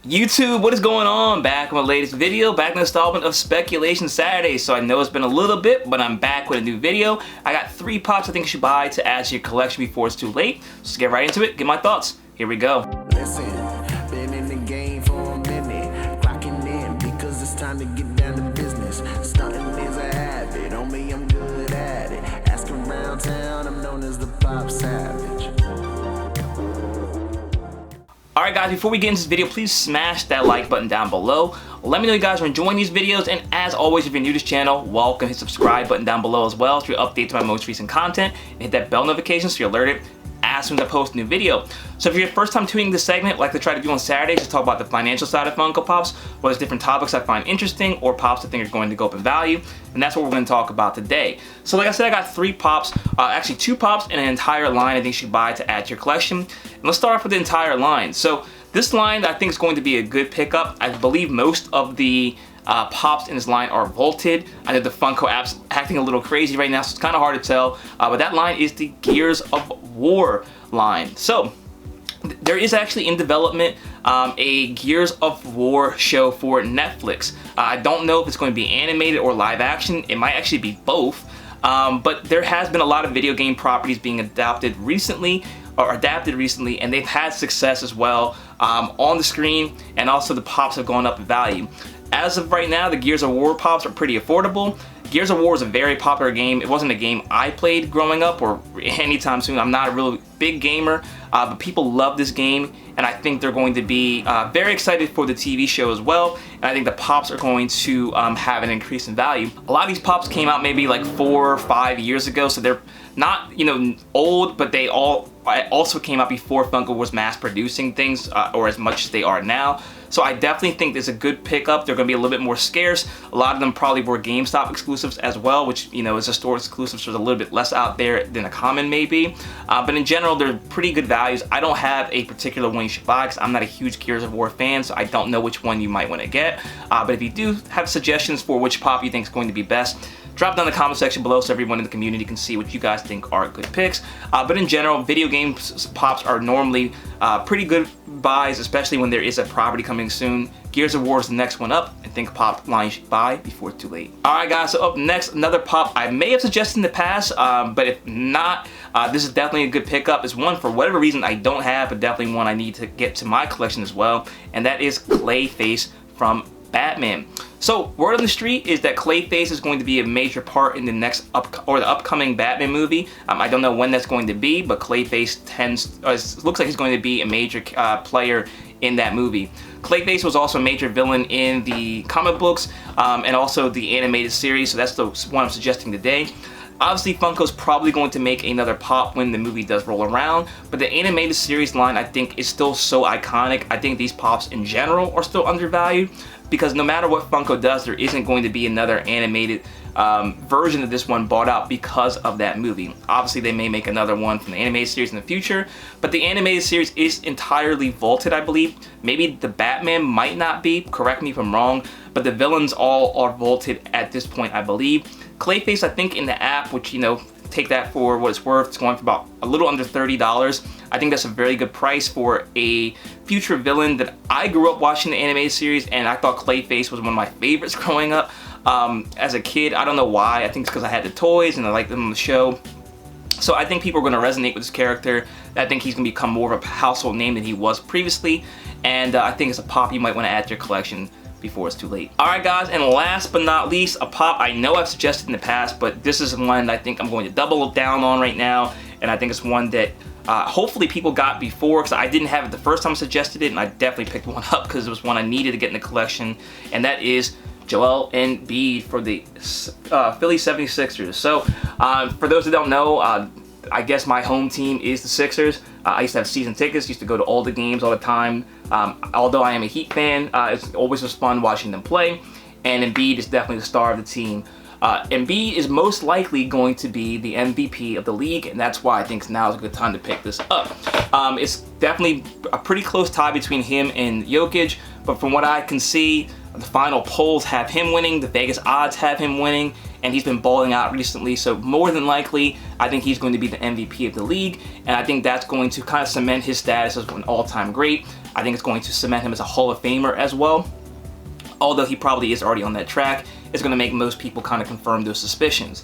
YouTube, what is going on? Back with my latest video, back in the installment of Speculation Saturday. So I know it's been a little bit, but I'm back with a new video. I got 3 pops I think you should buy to add to your collection before it's too late. So let's get right into it, get my thoughts. Here we go. Listen, been in the game for a minute, clocking in because it's time to get down to business. Stunting is a habit, on me I'm good at it. Ask around town, I'm known as the Popsavage. Alright guys, before we get into this video, please smash that like button down below. Let me know you guys are enjoying these videos, and as always, if you're new to this channel, welcome. Hit subscribe button down below as well to update to my most recent content, and hit that bell notification so you're alerted as soon as I post a new video. So if you're your first time tuning this segment, like to try to do on Saturdays, to talk about the financial side of Funko Pops, whether it's different topics I find interesting or pops I think are going to go up in value, and that's what we're going to talk about today. So like I said, I got 3 pops, actually 2 pops and an entire line I think you should buy to add to your collection. And let's start off with the entire line. So this line I think is going to be a good pickup. I believe most of the pops in this line are vaulted. I know the Funko app's acting a little crazy right now, so it's kind of hard to tell, but that line is the Gears of War line. So there is actually in development a Gears of War show for Netflix. I don't know if it's going to be animated or live action. It might actually be both, but there has been a lot of video game properties being adapted recently, and they've had success as well on the screen, and also the pops have gone up in value. As of right now, the Gears of War pops are pretty affordable. Gears of War is a very popular game. It wasn't a game I played growing up or anytime soon. I'm not a really big gamer, but people love this game, and I think they're going to be very excited for the TV show as well, and I think the pops are going to have an increase in value. A lot of these pops came out maybe like 4 or 5 years ago, so they're not, you know, old, but they also came out before Funko was mass producing things, or as much as they are now. So I definitely think there's a good pickup. They're going to be a little bit more scarce. A lot of them probably were GameStop exclusives as well, which, you know, is a store exclusive, so there's a little bit less out there than a common maybe. But in general, they're pretty good values. I don't have a particular one you should buy because I'm not a huge Gears of War fan, so I don't know which one you might want to get. But if you do have suggestions for which pop you think is going to be best, drop down in the comment section below so everyone in the community can see what you guys think are good picks. But in general, video game pops are normally pretty good buys, especially when there is a property coming soon. Gears of War is the next one up, and think pop line you should buy before it's too late. Alright guys, so up next, another pop I may have suggested in the past, but if not, this is definitely a good pickup. It's one for whatever reason I don't have, but definitely one I need to get to my collection as well, and that is Clayface from Batman. So word on the street is that Clayface is going to be a major part in the next the upcoming Batman movie. I don't know when that's going to be, but Clayface looks like he's going to be a major player in that movie. Clayface was also a major villain in the comic books and also the animated series, so that's the one I'm suggesting today. Obviously, Funko's probably going to make another pop when the movie does roll around, but the animated series line I think is still so iconic. I think these pops in general are still undervalued because no matter what Funko does, there isn't going to be another animated version of this one bought out because of that movie. Obviously, they may make another one from the animated series in the future, but the animated series is entirely vaulted, I believe. Maybe the Batman might not be, correct me if I'm wrong, but the villains all are vaulted at this point, I believe. Clayface, I think in the app, which, you know, take that for what it's worth, it's going for about a little under $30. I think that's a very good price for a future villain that I grew up watching the animated series, and I thought Clayface was one of my favorites growing up as a kid. I don't know why. I think it's because I had the toys and I liked them on the show. So I think people are going to resonate with this character. I think he's going to become more of a household name than he was previously, and I think it's a pop you might want to add to your collection before it's too late. Alright guys, and last but not least, a pop I know I've suggested in the past, but this is one I think I'm going to double down on right now, and I think it's one that hopefully people got before, because I didn't have it the first time I suggested it, and I definitely picked one up because it was one I needed to get in the collection, and that is Joel Embiid for the Philly 76ers. So for those who don't know, I guess my home team is the Sixers. I used to have season tickets, used to go to all the games all the time. Although I am a Heat fan, it's always was fun watching them play, and Embiid is definitely the star of the team. Embiid is most likely going to be the MVP of the league, and that's why I think now is a good time to pick this up. It's definitely a pretty close tie between him and Jokic, but from what I can see, the final polls have him winning, the Vegas odds have him winning, and he's been balling out recently. So more than likely, I think he's going to be the MVP of the league, and I think that's going to kind of cement his status as an all-time great. I think it's going to cement him as a Hall of Famer as well. Although he probably is already on that track, it's going to make most people kind of confirm those suspicions.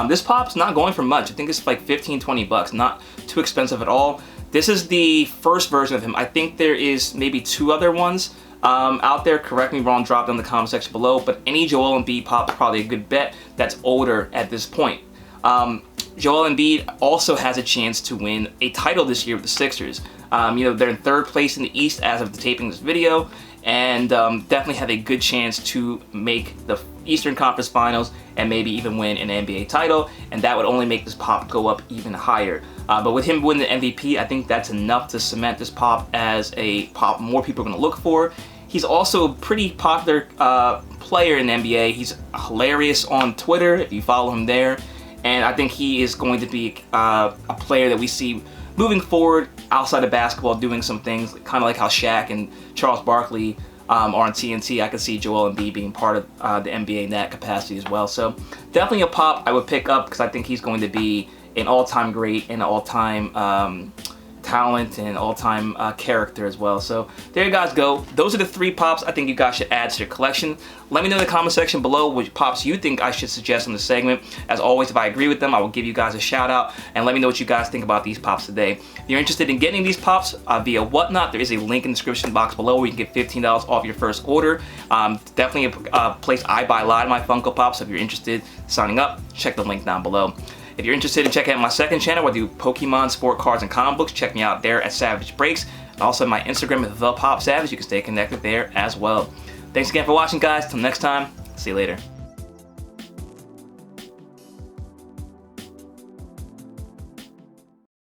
This pop's not going for much. I think it's like 15-20 bucks, not too expensive at all. This is the first version of him. I think there is maybe 2 other ones out there. Correct me if I'm wrong, drop down in the comment section below, but any Joel Embiid pop is probably a good bet that's older at this point. Joel Embiid also has a chance to win a title this year with the Sixers. You know, they're in 3rd place in the East as of the taping this video, and definitely have a good chance to make the Eastern Conference Finals and maybe even win an NBA title, and that would only make this pop go up even higher. But with him winning the MVP, I think that's enough to cement this pop as a pop more people are going to look for. He's also a pretty popular player in the NBA. He's hilarious on Twitter if you follow him there, and I think he is going to be a player that we see moving forward outside of basketball, doing some things kind of like how Shaq and Charles Barkley are on TNT. I could see Joel Embiid being part of the NBA in that capacity as well. So definitely a pop I would pick up, because I think he's going to be an all-time great and an all-time talent and all-time character as well. So there you guys go. Those are the 3 pops I think you guys should add to your collection. Let me know in the comment section below which pops you think I should suggest on the segment. As always, if I agree with them, I will give you guys a shout out, and let me know what you guys think about these pops today. If you're interested in getting these pops via Whatnot, there is a link in the description box below where you can get $15 off your first order. Definitely a place I buy a lot of my Funko Pops, so if you're interested in signing up, check the link down below. If you're interested in checking out my second channel where I do Pokemon, sport cards, and comic books, check me out there at Savage Breaks. And also my Instagram at ThePopSavage. You can stay connected there as well. Thanks again for watching, guys. Till next time, see you later.